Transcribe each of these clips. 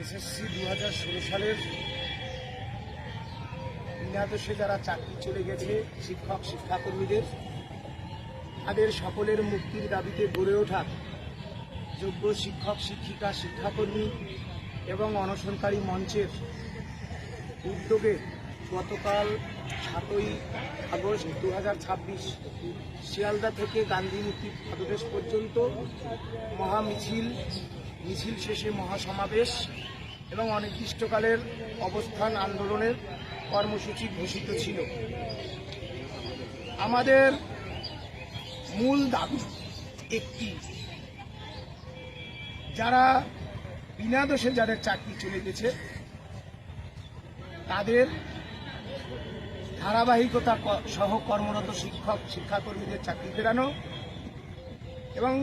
SSC 2016 সালের বিনা দোষে যারা চাকরি চলে গেছে শিক্ষক শিক্ষাকর্মীদের, তাদের সকলের মুক্তির দাবিতে গড়ে ওঠা যোগ্য শিক্ষক শিক্ষিকা শিক্ষাকর্মী এবং অনশনকারী মঞ্চের উদ্যোগে গতকাল 7ই আগস্ট 2026 শিয়ালদা থেকে গান্ধীমুখী পদদেশ পর্যন্ত মিছিল শেষে মহাসমাবেশ এবং অনির্দিষ্টকালের অবস্থান আন্দোলনের কর্মসূচি ঘোষিত ছিল। আমাদের মূল দাবি একটি, যারা বিনা দোষে যাদের চাকরি চলে গেছে তাদের ধারাবাহিকতা সহ কর্মরত শিক্ষক শিক্ষাকর্মীদের চাকরি ফেরানো এবং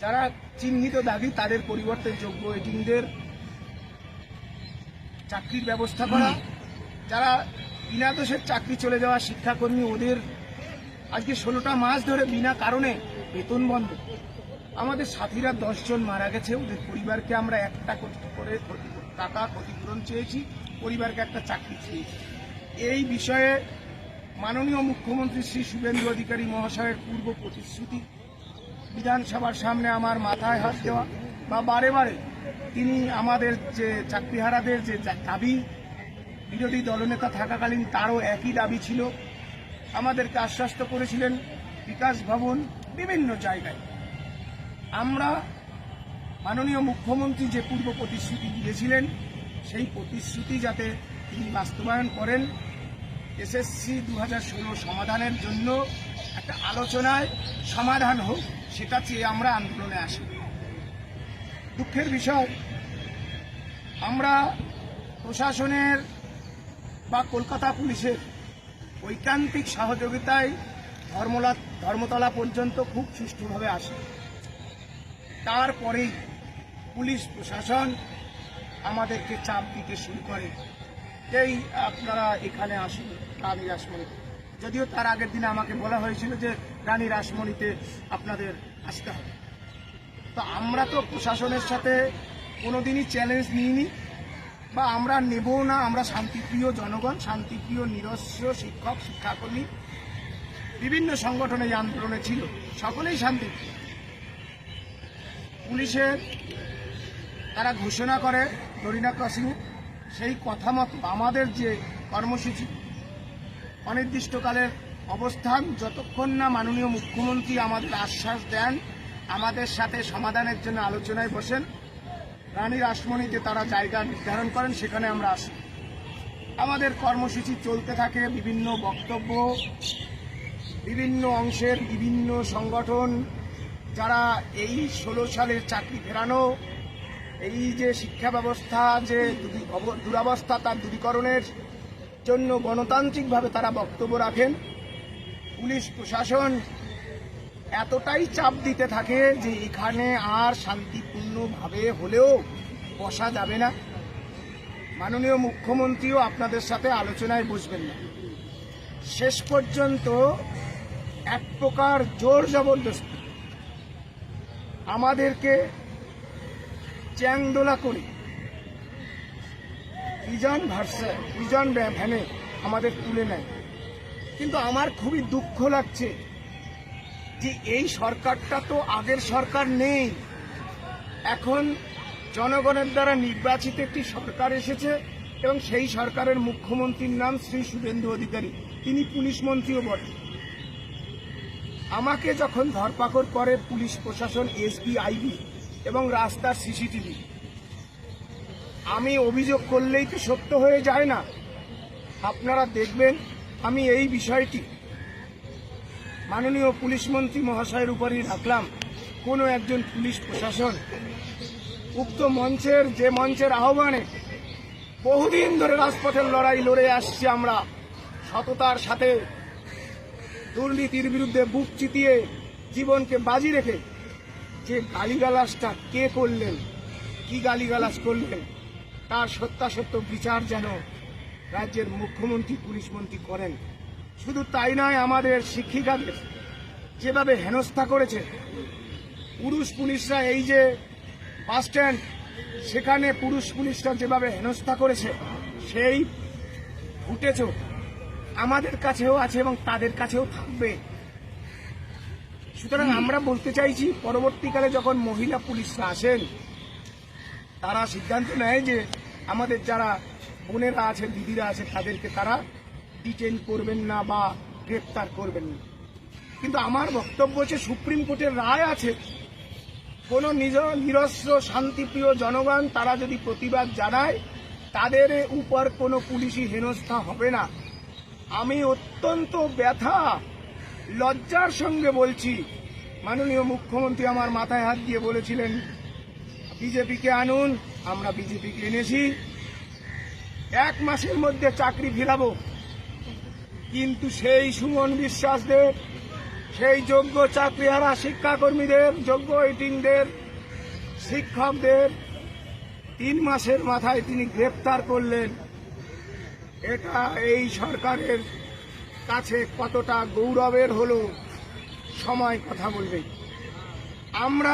যারা চিহ্নিত দাবি তাদের পরিবর্তে যোগ্য এটিংদের চাকরির ব্যবস্থা করা। যারা বিনা দোষের চাকরি চলে যাওয়া শিক্ষাকর্মী, ওদের আজকে 16টা মাস ধরে বিনা কারণে বেতন বন্ধ। আমাদের সাথীরা 10 জন মারা গেছে, ওদের পরিবারকে আমরা 1 করে টাকা ক্ষতিপূরণ চেয়েছি, পরিবারকে একটা চাকরি চেয়েছি। এই বিষয়ে মাননীয় মুখ্যমন্ত্রী শ্রী শুভেন্দু অধিকারী মহাশয়ের পূর্ব প্রতিশ্রুতি, বিধানসভার সামনে আমার মাথায় হাত দেওয়া বা বারে বারে তিনি আমাদের যে চাকরিহারাদের যে দাবি, বিরোধী দলনেতা থাকাকালীন তারও একই দাবি ছিল। আমাদেরকে আশ্বস্ত করেছিলেন বিকাশ ভবন, বিভিন্ন জায়গায়। আমরা মাননীয় মুখ্যমন্ত্রী যে পূর্ব প্রতিশ্রুতি দিয়েছিলেন সেই প্রতিশ্রুতি যাতে তিনি বাস্তবায়ন করেন, এসএসসি 2016 সমাধানের জন্য একটা আলোচনায় সমাধান হোক, সেটা চেয়ে আমরা আন্দোলনে আসি। দুঃখের বিষয়, আমরা প্রশাসনের বা কলকাতা পুলিশের ঐকান্তিক সহযোগিতায় ধর্মতলা পর্যন্ত খুব সুষ্ঠুভাবে আসে। তারপরেই পুলিশ প্রশাসন আমাদেরকে চাপ দিতে শুরু করে, এই আপনারা এখানে আসুন রানী রাসমণিতে। যদিও তার আগের দিনে আমাকে বলা হয়েছিল যে রানী রাসমণিতে আপনাদের আসতে হবে। তো আমরা তো প্রশাসনের সাথে কোনোদিনই চ্যালেঞ্জ নিইনি বা আমরা নেব না। আমরা শান্তিপ্রিয় জনগণ, শান্তিপ্রিয় নিরস্ত্র শিক্ষক শিক্ষাকর্মী, বিভিন্ন সংগঠনে এই আন্দোলনে ছিল, সকলেই শান্তিপ্রিয়। পুলিশের তারা ঘোষণা করে ডরিনা ক্রসিংয়ে, সেই কথা মতো আমাদের যে কর্মসূচি অনির্দিষ্টকালের অবস্থান, যতক্ষণ না মাননীয় মুখ্যমন্ত্রী আমাদের আশ্বাস দেন আমাদের সাথে সমাধানের জন্য আলোচনায় বসেন, রানী রাসমণিতে তারা জায়গা নির্ধারণ করেন, সেখানে আমরা আসি। আমাদের কর্মসূচি চলতে থাকে, বিভিন্ন বক্তব্য, বিভিন্ন অংশের বিভিন্ন সংগঠন যারা এই 16 সালের চাকরি ফেরানো, এই যে শিক্ষা ব্যবস্থা যে দুরবস্থা তার দূরীকরণের জন্য গণতান্ত্রিকভাবে তারা বক্তব্য রাখেন। পুলিশ প্রশাসন এতটাই চাপ দিতে থাকে যে এখানে আর শান্তিপূর্ণভাবে হলেও বসা যাবে না। মাননীয় মুখ্যমন্ত্রীও আপনাদের সাথে আলোচনায় বসবেন না। শেষ পর্যন্ত এক প্রকার জোর জবরদস্তি আমাদেরকে চ্যাংদোলা করে প্রিজন ভ্যানে আমাদের তুলে নেয়। কিন্তু আমার খুবই দুঃখ লাগছে যে এই সরকারটা তো আগের সরকার নেই, এখন জনগণের দ্বারা নির্বাচিত একটি সরকার এসেছে এবং সেই সরকারের মুখ্যমন্ত্রীর নাম শ্রী শুভেন্দু অধিকারী, তিনি পুলিশ মন্ত্রীও বটে। আমাকে যখন ধরপাকড় করে পুলিশ প্রশাসন, এসপি, আইবি এবং রাস্তার সিসিটিভি, আমি অভিযোগ করলেই তো সত্য হয়ে যায় না। আপনারা দেখবেন আমি এই বিষয়টি মাননীয় পুলিশ মন্ত্রী মহাশয়ের উপরই রাখলাম। কোনো একজন পুলিশ প্রশাসন উক্ত মঞ্চের, যে মঞ্চের আহ্বানে বহুদিন ধরে রাজপথের লড়াই লড়ে আসছি আমরা সততার সাথে, দুর্নীতির বিরুদ্ধে বুক চিতিয়ে জীবনকে বাজি রেখে, যে গালিগালাজটা কে করলেন, কি গালিগালাজ করলেন, তার সত্যাসত্য বিচার যেন রাজ্যের মুখ্যমন্ত্রী পুলিশ মন্ত্রী করেন। শুধু তাই নয়, আমাদের শিক্ষিকাদের যেভাবে হেনস্থা করেছে পুরুষ পুলিশরা, এই যে বাস স্ট্যান্ড সেখানে পুরুষ পুলিশরা যেভাবে হেনস্থা করেছে সেই ফুটেজ আমাদের কাছেও আছে এবং তাদের কাছেও থাকবে। সুতরাং আমরা বলতে চাইছি, পরবর্তীকালে যখন মহিলা পুলিশরা আসেন তারা সিদ্ধান্ত নেয় যে আমাদের যারা বোনেরা আছে, দিদিরা আছে, তাদেরকে তারা ডিটেইন করবেন না বা গ্রেপ্তার করবেন না। কিন্তু আমার বক্তব্য হচ্ছে, সুপ্রিম কোর্টের রায় আছে, কোনো নিরস্ত্র শান্তিপ্রিয় জনগণ তারা যদি প্রতিবাদ জানায় তাদের উপর কোনো পুলিশি হেনস্থা হবে না। আমি অত্যন্ত ব্যথা লজ্জার সঙ্গে বলছি, মাননীয় মুখ্যমন্ত্রী আমার মাথায় হাত দিয়ে বলেছিলেন বিজেপিকে আনুন, আমরা বিজেপিকে এনেছি, 1 মাসের মধ্যে চাকরি ফিরাবো। কিন্তু সেই সুমন বিশ্বাসদের, সেই যোগ্য চাকরিহারা শিক্ষাকর্মীদের, যোগ্য এটিমদের, শিক্ষকদের 3 মাসের মাথায় তিনি গ্রেপ্তার করলেন। এটা এই সরকারের কাছে কতটা গৌরবের হলো সময় কথা বলবে। আমরা